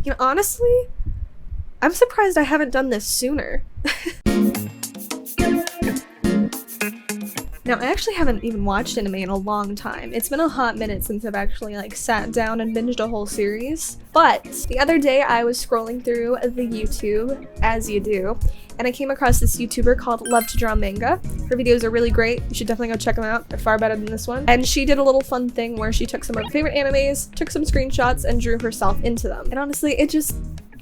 You know, honestly, I'm surprised I haven't done this sooner. Now, I actually haven't even watched anime in a long time. It's been a hot minute since I've actually sat down and binged a whole series. But the other day I was scrolling through the YouTube, as you do, and I came across this YouTuber called Love to Draw Manga. Her videos are really great. You should definitely go check them out. They're far better than this one. And she did a little fun thing where she took some of her favorite animes, took some screenshots, and drew herself into them. And honestly, it just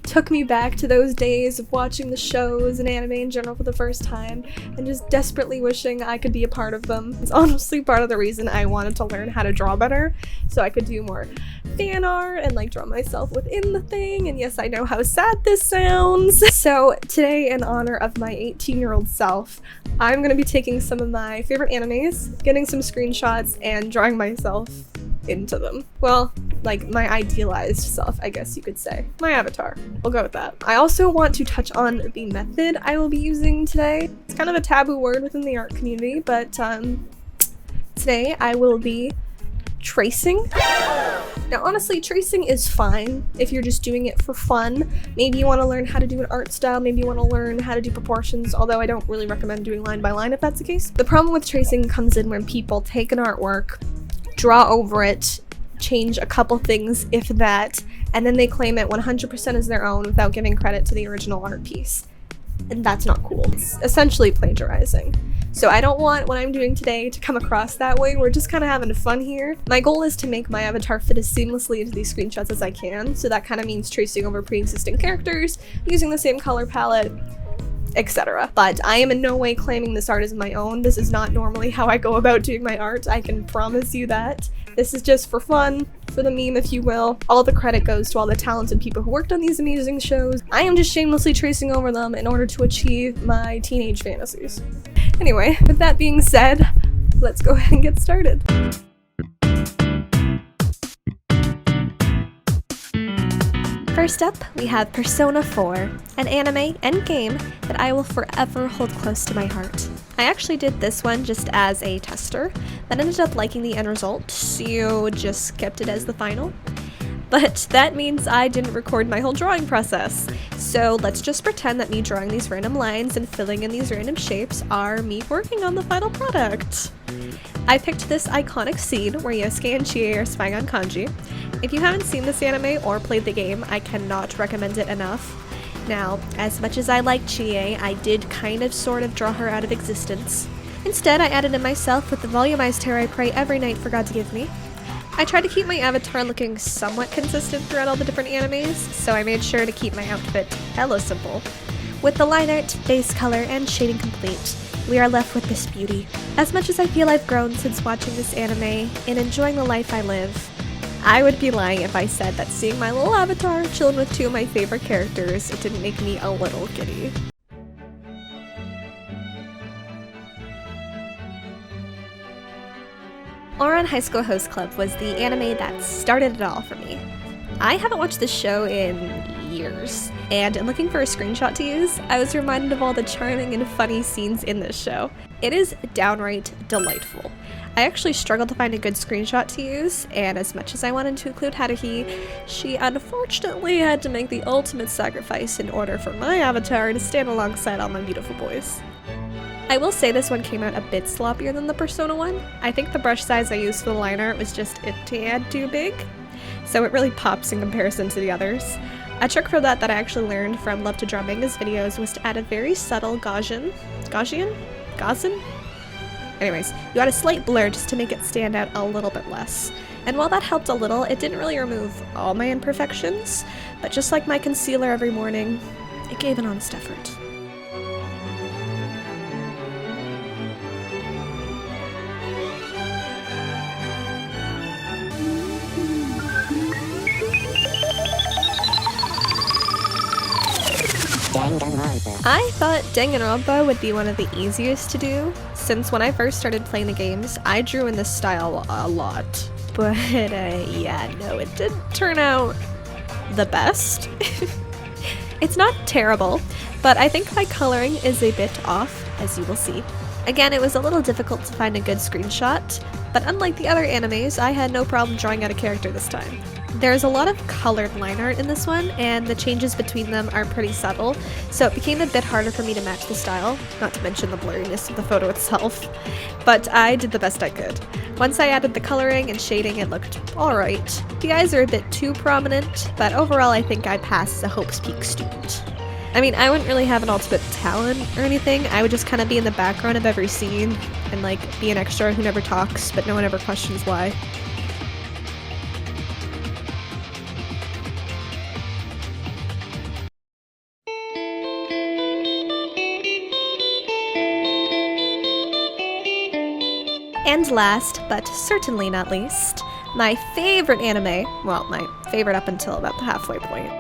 took me back to those days of watching the shows and anime in general for the first time and just desperately wishing I could be a part of them. It's honestly part of the reason I wanted to learn how to draw better, so I could do more fan art and draw myself within the thing. And yes, I know how sad this sounds. So today, in honor of my 18-year-old self, I'm gonna be taking some of my favorite animes, getting some screenshots, and drawing myself into them. Well, my idealized self, I guess you could say. My avatar. We'll go with that. I also want to touch on the method I will be using today. It's kind of a taboo word within the art community, but today I will be tracing. Now, honestly, tracing is fine if you're just doing it for fun. Maybe you want to learn how to do an art style, maybe you want to learn how to do proportions, although I don't really recommend doing line by line if that's the case. The problem with tracing comes in when people take an artwork, draw over it, change a couple things, if that, and then they claim it 100% as their own without giving credit to the original art piece. And that's not cool. It's essentially plagiarizing. So I don't want what I'm doing today to come across that way. We're just kind of having fun here. My goal is to make my avatar fit as seamlessly into these screenshots as I can, so that kind of means tracing over pre-existing characters, using the same color palette, etc. But I am in no way claiming this art as my own. This is not normally how I go about doing my art, I can promise you that. This is just for fun, for the meme if you will. All the credit goes to all the talented people who worked on these amazing shows. I am just shamelessly tracing over them in order to achieve my teenage fantasies. Anyway, with that being said, let's go ahead and get started. First up, we have Persona 4, an anime and game that I will forever hold close to my heart. I actually did this one just as a tester, but ended up liking the end result, so just kept it as the final. But that means I didn't record my whole drawing process, so let's just pretend that me drawing these random lines and filling in these random shapes are me working on the final product. I picked this iconic scene where Yosuke and Chie are spying on Kanji. If you haven't seen this anime or played the game, I cannot recommend it enough. Now, as much as I like Chie, I did sort of draw her out of existence. Instead, I added in myself with the volumized hair I pray every night for God to give me. I tried to keep my avatar looking somewhat consistent throughout all the different animes, so I made sure to keep my outfit hella simple. With the line art, base color, and shading complete, we are left with this beauty. As much as I feel I've grown since watching this anime and enjoying the life I live, I would be lying if I said that seeing my little avatar chilling with two of my favorite characters, it didn't make me a little giddy. Ouran High School Host Club was the anime that started it all for me. I haven't watched this show in years, and in looking for a screenshot to use, I was reminded of all the charming and funny scenes in this show. It is downright delightful. I actually struggled to find a good screenshot to use, and as much as I wanted to include Haruhi, she unfortunately had to make the ultimate sacrifice in order for my avatar to stand alongside all my beautiful boys. I will say this one came out a bit sloppier than the Persona one. I think the brush size I used for the line art was just a tad too big, so it really pops in comparison to the others. A trick for that I actually learned from Love to Draw Manga's videos was to add a very subtle Gaussian? Anyways, you add a slight blur just to make it stand out a little bit less. And while that helped a little, it didn't really remove all my imperfections, but just like my concealer every morning, it gave an honest effort. I thought Danganronpa would be one of the easiest to do, since when I first started playing the games, I drew in this style a lot. But yeah, no, it didn't turn out the best. It's not terrible, but I think my coloring is a bit off, as you will see. Again, it was a little difficult to find a good screenshot, but unlike the other animes, I had no problem drawing out a character this time. There's a lot of colored line art in this one, and the changes between them are pretty subtle, so it became a bit harder for me to match the style, not to mention the blurriness of the photo itself. But I did the best I could. Once I added the coloring and shading, it looked alright. The eyes are a bit too prominent, but overall I think I passed as a Hope's Peak student. I mean, I wouldn't really have an ultimate talent or anything. I would just kind of be in the background of every scene and like be an extra who never talks, but no one ever questions why. And last, but certainly not least, my favorite anime, well, my favorite up until about the halfway point,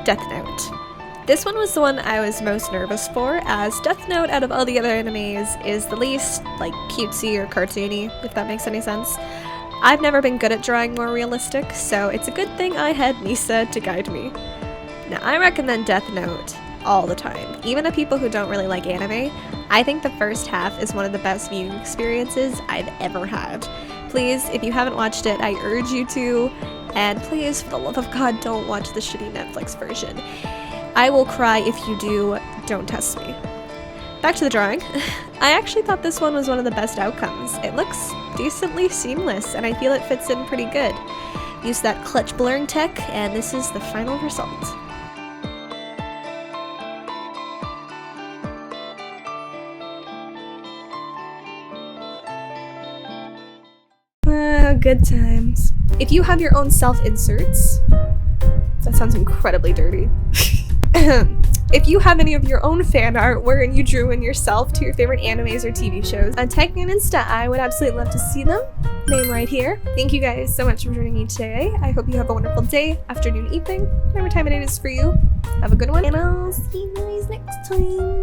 Death Note. This one was the one I was most nervous for, as Death Note out of all the other animes is the least, like, cutesy or cartoony, if that makes any sense. I've never been good at drawing more realistic, so it's a good thing I had Nisa to guide me. Now, I recommend Death Note all the time, even to people who don't really like anime. I think the first half is one of the best viewing experiences I've ever had. Please, if you haven't watched it, I urge you to, and please, for the love of God, don't watch the shitty Netflix version. I will cry if you do, don't test me. Back to the drawing. I actually thought this one was one of the best outcomes. It looks decently seamless, and I feel it fits in pretty good. Use that clutch blurring tech, and this is the final result. Good times. If you have your own self-inserts, that sounds incredibly dirty. If you have any of your own fan art wherein you drew in yourself to your favorite animes or TV shows, tag me on Insta. I would absolutely love to see them. Name right here. Thank you guys so much for joining me today. I hope you have a wonderful day, afternoon, evening, whatever time it is for you. Have a good one, and I'll see you guys next time.